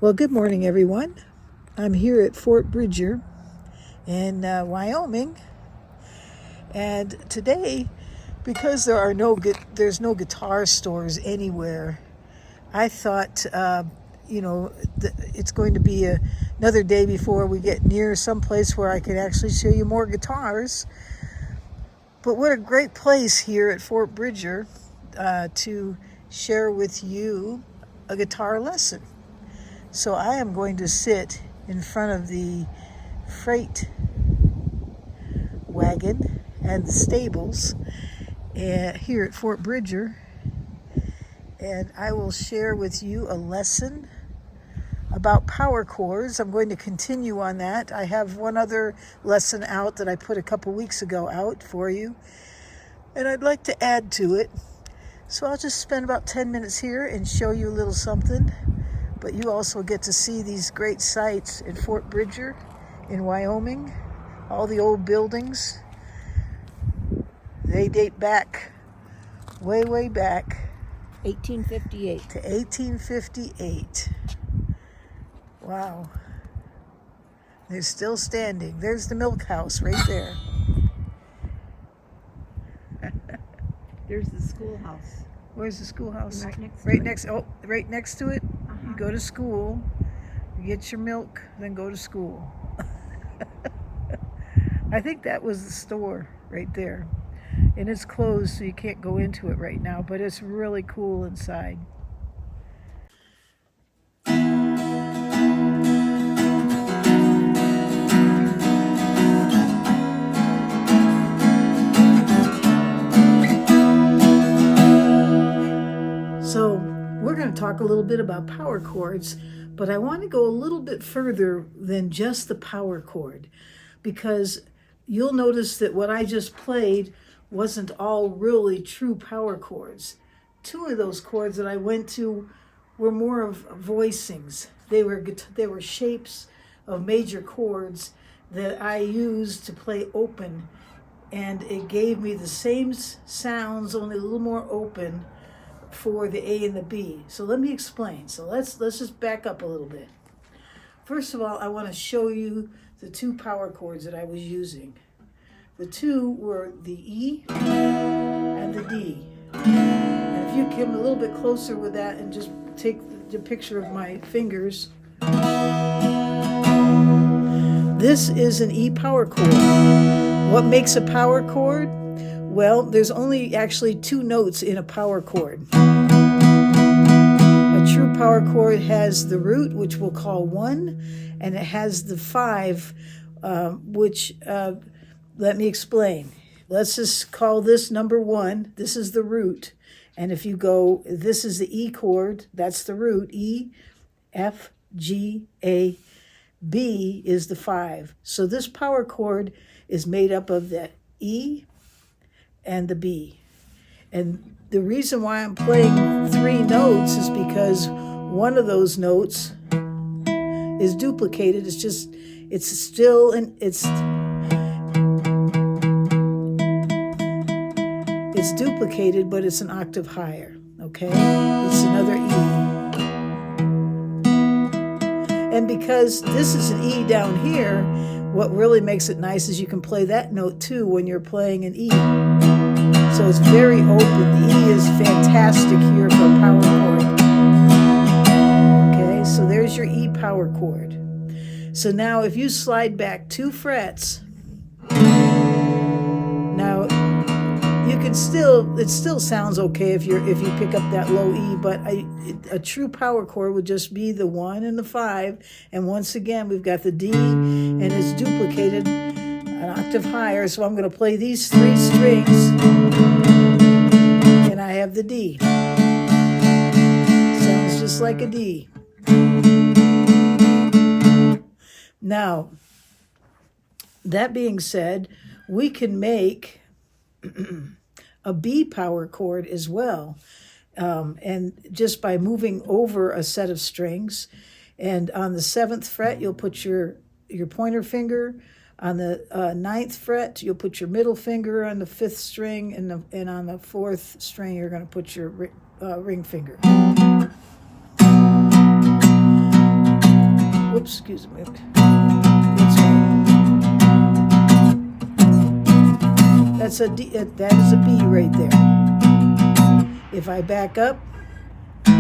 Well, good morning, everyone. I'm here at Fort Bridger in Wyoming, and today, because there's no guitar stores anywhere, I thought, it's going to be another day before we get near some place where I could actually show you more guitars. But what a great place here at Fort Bridger to share with you a guitar lesson. So I am going to sit in front of the freight wagon and the stables here at Fort Bridger, and I will share with you a lesson about power chords. I'm going to continue on that. I have one other lesson out that I put a couple weeks ago out for you, and I'd like to add to it. So I'll just spend about 10 minutes here and show you a little something. But you also get to see these great sights in Fort Bridger in Wyoming. All the old buildings. They date back, way back. 1858. To 1858. Wow. They're still standing. There's the milk house right there. There's the schoolhouse. Where's the schoolhouse? Right next to it. Right next to it. You go to school, you get your milk, then go to school. I think that was the store right there. And it's closed, so you can't go into it right now, but it's really cool inside. So we're going to talk a little bit about power chords, but I want to go a little bit further than just the power chord, because you'll notice that what I just played wasn't all really true power chords. Two of those chords that I went to were more of voicings. They were shapes of major chords that I used to play open, and it gave me the same sounds, only a little more open, for the A and the B. So let me explain. So let's just back up a little bit. First of all, I want to show you the two power chords that I was using. The two were the E and the D. And if you come a little bit closer with that and just take the picture of my fingers, this is an E power chord. What makes a power chord? Well, there's only actually two notes in a power chord. A true power chord has the root, which we'll call 1, and it has the 5, which, let me explain. Let's just call this number 1. This is the root. And if you go, this is the E chord, that's the root. E, F, G, A, B is the 5. So this power chord is made up of the E and the B. And the reason why I'm playing 3 notes is because one of those notes is duplicated. It's duplicated, but it's an octave higher, okay? It's another E. And because this is an E down here, what really makes it nice is you can play that note too when you're playing an E. So it's very open. The E is fantastic here for a power chord. Okay, so there's your E power chord. So now if you slide back 2 frets, now you can it still sounds okay if you pick up that low E, but a true power chord would just be the 1 and the 5. And once again, we've got the D, and it's duplicated an octave higher, so I'm going to play these 3 strings, and I have the D. Sounds just like a D. Now, that being said, we can make a B power chord as well, and just by moving over a set of strings. And on the 7th fret, you'll put your pointer finger. On the 9th fret, you'll put your middle finger on the 5th string, and on the 4th string, you're going to put your ring finger. Oops, excuse me. That's a D, that is a B right there. If I back up 2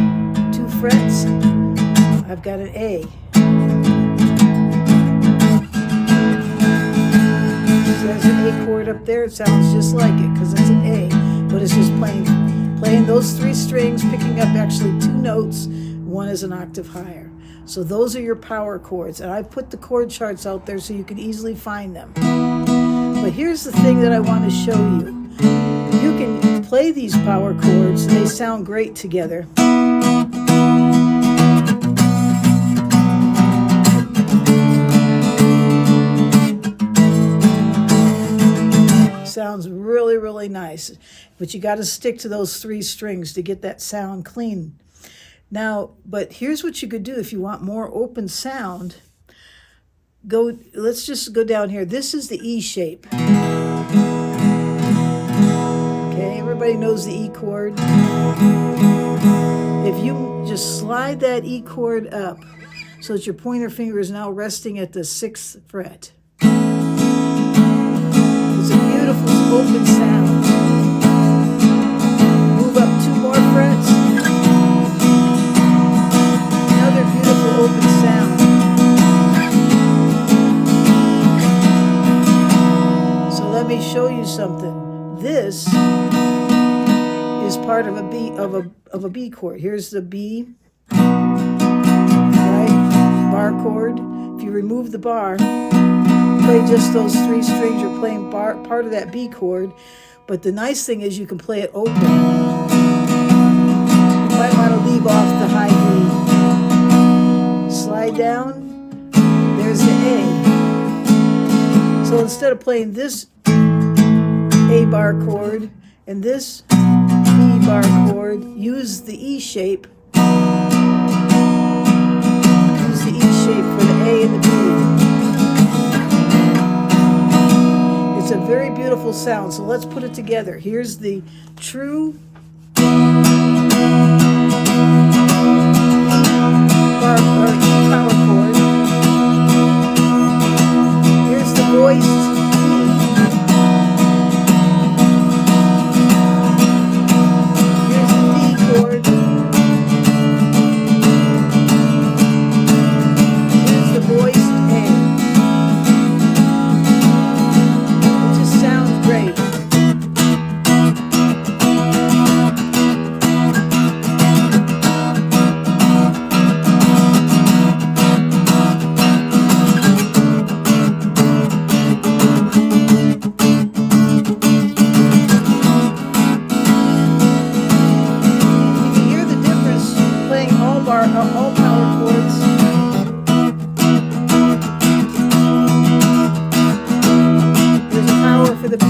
frets, I've got an A. So there's an A chord up there. It sounds just like it because it's an A, but it's just playing those 3 strings, picking up actually 2 notes. One is an octave higher. So those are your power chords, and I've put the chord charts out there so you can easily find them. But here's the thing that I want to show you. You can play these power chords, and they sound great together. Sounds really, really nice. But you got to stick to those 3 strings to get that sound clean. Now, but here's what you could do if you want more open sound. Let's just go down here. This is the E shape. Okay, everybody knows the E chord. If you just slide that E chord up so that your pointer finger is now resting at the 6th fret. It's a beautiful open sound. Move up 2 more frets. Another beautiful open sound. So let me show you something. This is part of a B chord. Here's the B, right? Bar chord. If you remove the bar, play just those 3 strings, you're playing part of that B chord. But the nice thing is you can play it open. You might want to leave off the high E. Slide down, there's the A. So instead of playing this A bar chord and this B bar chord, use the E shape. Use the E shape for the A and the B. It's a very beautiful sound, so let's put it together. Here's the true power chord. Here's the voiced E. Here's the D chord. Here's the voiced A. It just sounds great. All power chords. There's a power for the B.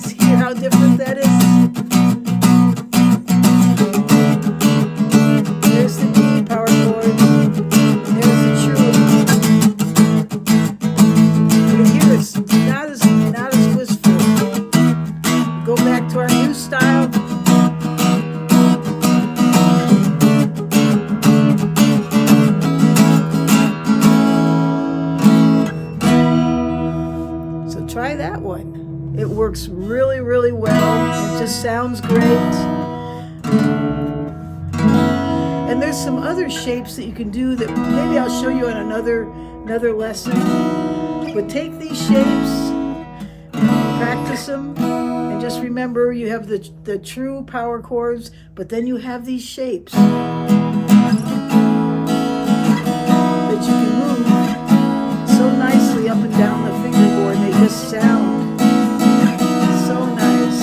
See how different that is? There's the D power chord. There's the true. You can hear it's not as wistful. Go back to our new style. Try that one. It works really, really well. It just sounds great. And there's some other shapes that you can do that maybe I'll show you in another lesson. But take these shapes, practice them, and just remember you have the true power chords, but then you have these shapes that you can move so nicely up and down the fingerboard. They just sound so nice.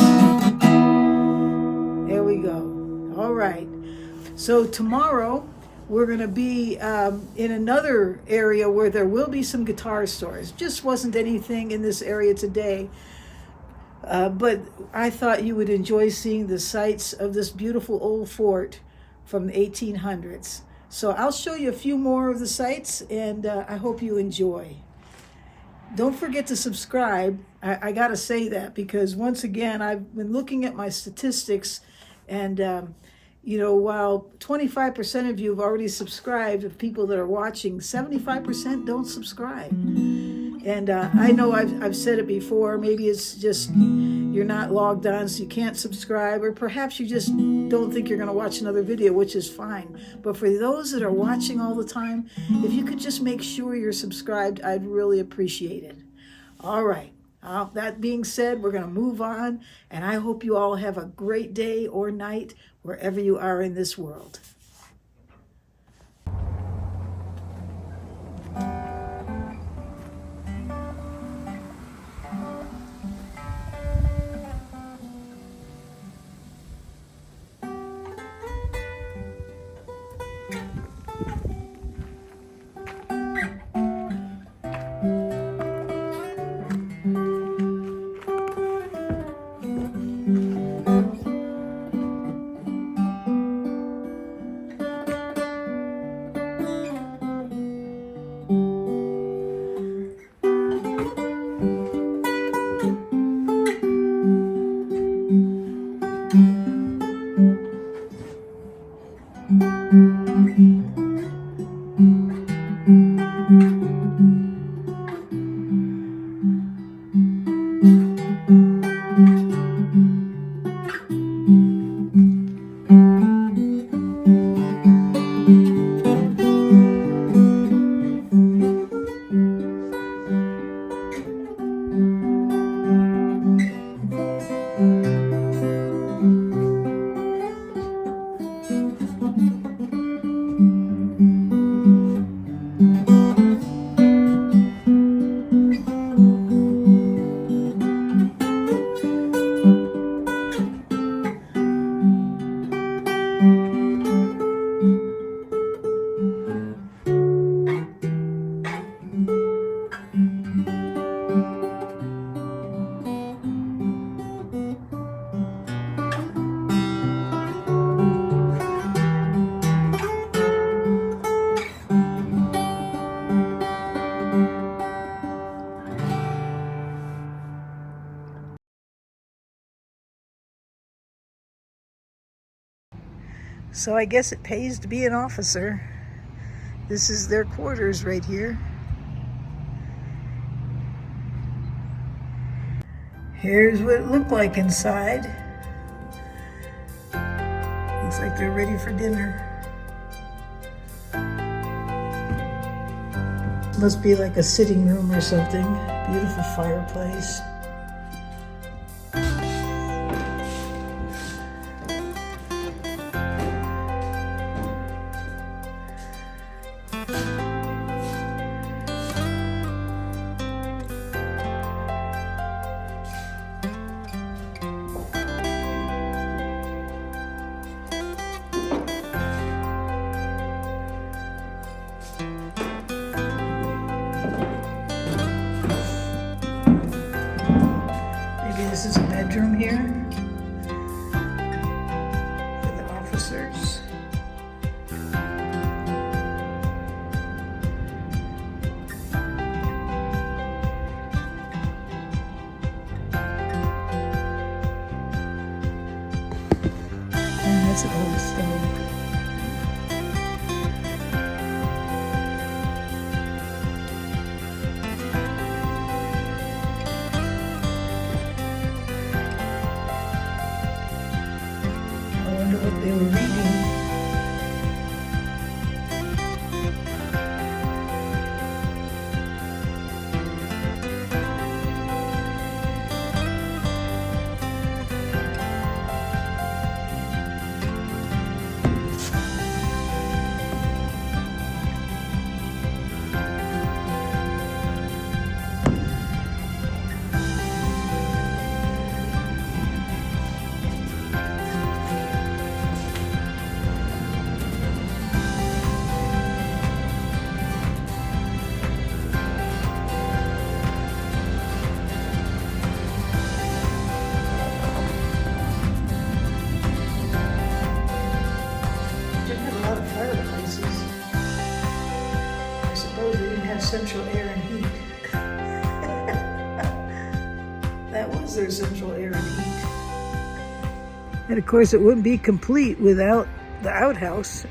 There we go. All right. So tomorrow we're going to be in another area where there will be some guitar stores. Just wasn't anything in this area today. But I thought you would enjoy seeing the sights of this beautiful old fort from the 1800s. So I'll show you a few more of the sights, and I hope you enjoy. Don't forget to subscribe. I got to say that because once again, I've been looking at my statistics, and You know, while 25% of you have already subscribed, of people that are watching, 75% don't subscribe. And I know I've said it before, maybe it's just you're not logged on so you can't subscribe, or perhaps you just don't think you're going to watch another video, which is fine. But for those that are watching all the time, if you could just make sure you're subscribed, I'd really appreciate it. All right. That being said, we're going to move on, and I hope you all have a great day or night wherever you are in this world. So I guess it pays to be an officer. This is their quarters right here. Here's what it looked like inside. Looks like they're ready for dinner. Must be like a sitting room or something. Beautiful fireplace. This is a bedroom here for the officers. And that's an old stove. What they were reading. Central air and heat. That was their central air and heat. And of course, it wouldn't be complete without the outhouse.